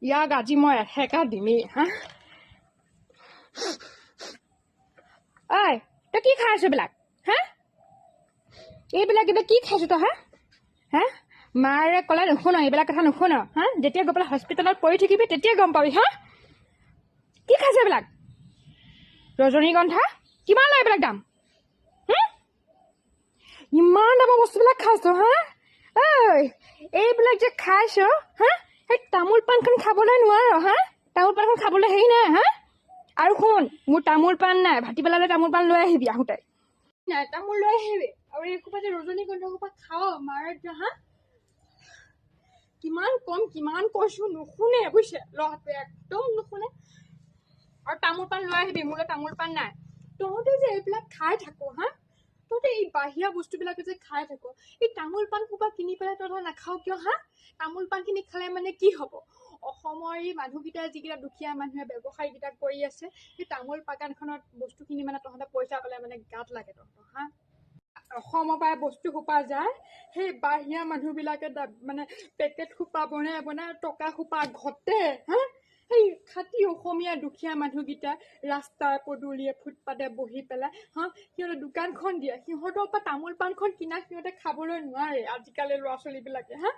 ইয়াক আজি মই এসেকা দিমেই হা ঐ তই কি খাই আছ এইবিলাক হা এইবিলাক এতিয়া কি খাইছ তই হা হা মাৰে ক'লে নুশুন এইবিলাক কথা নুশুন হা যেতিয়া গৈ পেলাই হস্পিটেলত পৰি থাকিবি তেতিয়াই গম পাবি হা কি খাইছ এইবিলাক ৰজনীগন্ধা কিমান লয় এইবিলাক দাম ইমান দামৰ বস্তুবিলাক খাইছ হা ঐ এইবিলাক যে খাইছ হা সেই তামোল পাণখন খাবলৈ নোৱাৰ হা তামোল পাণখন খাবলৈ হেৰি নাই হা আৰু শুন মোৰ তামোল পাণ নাই ভাটিবেলালৈ তামোল পাণ লৈ আহিবি আহোঁতে নাই তামোল লৈ আহিবি আৰু এই সোপা যে ৰজনীগন্ধা সোপা খাৱ মাৰে হা কিমান কৈছো নুশুনে বুজিছে ল'ৰাটোৱে একদম নুশুনে আৰু তামোল পাণ লৈ আহিবি মোলৈ তামোল পাণ নাই তহঁতে যে এইবিলাক খাই থাকো হা তহঁতে এই বাহিৰা বস্তুবিলাকে যে খাই থাকো এই তামোল পাণ সোপা কিনি পেলাই তহঁতে নাখাও কিয় হা তামোল পাণ খিনি খালে মানে কি হ'ব অসমৰ এই মানুহকেইটা যিকেইটা দুখীয়া মানুহে ব্যৱসায়ীকেইটা কৰি আছে সেই তামোল বাগানখনত বস্তুখিনি মানে তহঁতে পইচা পালে মানে গাত লাগে তহঁতৰ হা অসমৰ পৰা বস্তু সোপা যায় সেই বাহিৰা মানুহবিলাকে মানে পেকেট সোপা বনাই টকা সোপা ঘটে হা সেই খাটি অসমীয়া দুখীয়া মানুহকেইটা ৰাস্তাই পদূলিয়ে ফুটপাতে বহি পেলাই হা সিহঁতে দোকানখন দিয়ে সিহঁতৰ পৰা তামোল পাণখন কিনা সিহঁতে খাবলৈ নোৱাৰে আজিকালি ল'ৰা ছোৱালীবিলাকে হা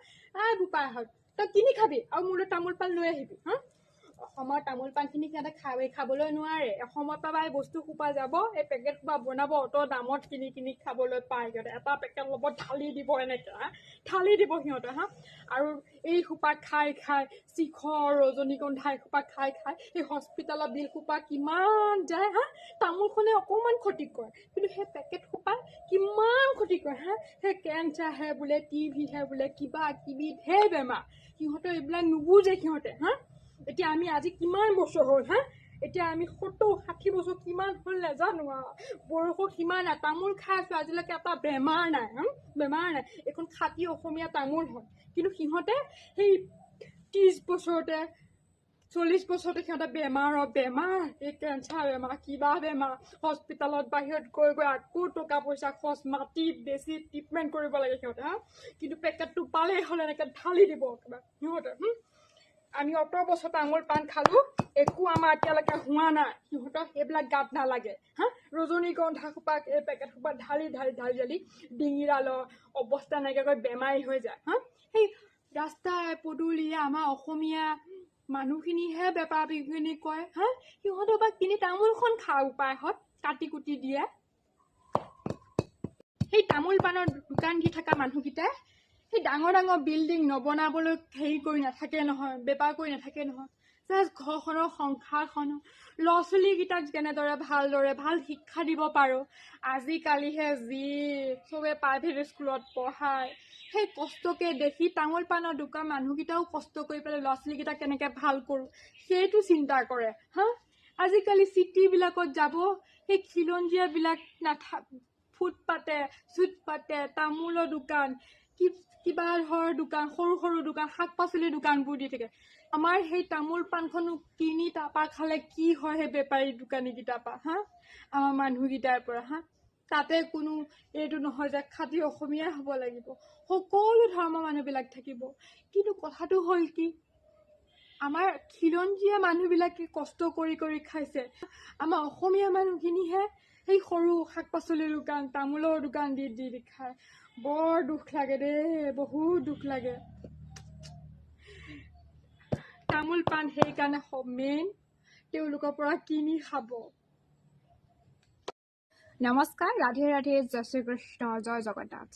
বোপাই হওক তই কিনি খাবি আৰু মোলৈ তামোল পাণ লৈ আহিবি হা অসমৰ তামোল পাণখিনি সিহঁতে খাবলৈ নোৱাৰে অসমৰ পৰা এই বস্তু সোপা যাব এই পেকেট সোপা বনাব অত দামত কিনি খাবলৈ পায় সিহঁতে এটা পেকেট ল'ব ঢালি দিব এনেকৈ হা ঢালি দিব সিহঁতে হা আৰু এই সোপা খাই শিখৰ ৰজনীগন্ধা এই সোপা খাই এই হস্পিটেলৰ বিল সোপা কিমান যায় হা তামোলখনে অকণমান ক্ষতি কৰে কিন্তু সেই পেকেট সোপা কিমান ক্ষতি কৰে হা সেই কেঞ্চাৰহে বোলে টিভিহে বোলে কিবা কিবি ঢেৰ বেমাৰ সিহঁতে এইবিলাক নুবুজে সিহঁতে হা এতিয়া আমি আজি কিমান বছৰ হ'ল হা এতিয়া আমি 70-60 বছৰ কিমান হ'ল নাজানো বয়সো সিমান নাই তামোল খাই আছো আজিলৈকে এটা বেমাৰ নাই হা বেমাৰ নাই এখন খাটি অসমীয়া তামোল হয় কিন্তু সিহঁতে সেই 30 বছৰতে 40 বছৰতে সিহঁতে বেমাৰ এই কেঞ্চাৰ বেমাৰ কিবা বেমাৰ হস্পিটেলত বাহিৰত গৈ আকৌ টকা পইচা খৰচ মাতি বেছি ট্ৰিটমেণ্ট কৰিব লাগে সিহঁতে হা কিন্তু পেকেটটো পালেই হ'ল এনেকৈ ঢালি দিব কিবা সিহঁতে আমি অত বছৰ তামোল পাণ খালো একো আমাৰ এতিয়ালৈকে হোৱা নাই সিহঁতৰ সেইবিলাক গাত নালাগে হা ৰজনীগন্ধা সোপা এই পেকেট সোপা ঢালি ডিঙিৰালৰ অৱস্থা নাইকিয়াকৈ বেমাৰী হৈ যায় হা সেই ৰাস্তাই পদূলিয়ে আমাৰ অসমীয়া মানুহখিনিহে বেপাৰ বিঘিনি কয় হা সিহঁতৰ পৰা কিনি তামোলখন খা উপায়ত কাটি কুটি দিয়ে সেই তামোল পাণৰ দোকান দি থকা মানুহকেইটাই সেই ডাঙৰ বিল্ডিং নবনাবলৈ হেৰি কৰি নাথাকে নহয় বেপাৰ কৰি নাথাকে নহয় জাষ্ট ঘৰখনৰ সংসাৰখনৰ ল'ৰা ছোৱালীকেইটাক যেনেদৰে ভালদৰে ভাল শিক্ষা দিব পাৰোঁ আজিকালিহে যি চবে প্ৰাইভেট স্কুলত পঢ়ায় সেই কষ্টকে দেখি তামোল পাণৰ দোকান মানুহকেইটাও কষ্ট কৰি পেলাই ল'ৰা ছোৱালীকেইটাক কেনেকৈ ভাল কৰোঁ সেইটো চিন্তা কৰে হা আজিকালি চিটিবিলাকত যাব সেই খিলঞ্জীয়াবিলাক ফুটপাতে চুটপাতে তামোলৰ দোকান কিবা ধৰ দোকান সৰু দোকান শাক পাচলিৰ দোকানবোৰ দি থাকে আমাৰ সেই তামোল পাণখনো কিনি তাৰপৰা খালে কি হয় সেই বেপাৰী দোকানীকেইটাৰ পৰা হা আমাৰ মানুহকেইটাৰ পৰা হা তাতে কোনো এইটো নহয় যে খাটি অসমীয়াই হ'ব লাগিব সকলো ধৰ্মৰ মানুহবিলাক থাকিব কিন্তু কথাটো হ'ল কি আমাৰ খিলঞ্জীয়া মানুহবিলাকে কষ্ট কৰি খাইছে আমাৰ অসমীয়া মানুহখিনিহে সেই সৰু শাক পাচলিৰ দোকান তামোলৰ দোকান দি খায় বৰ দুখ লাগে দেই বহুত দুখ লাগে তামোল পাণ সেইকাৰণে মেইন তেওঁলোকৰ পৰা কিনি খাব নমস্কাৰ ৰাধে ৰাধে জয় শ্ৰী কৃষ্ণ জয় জগন্নাথ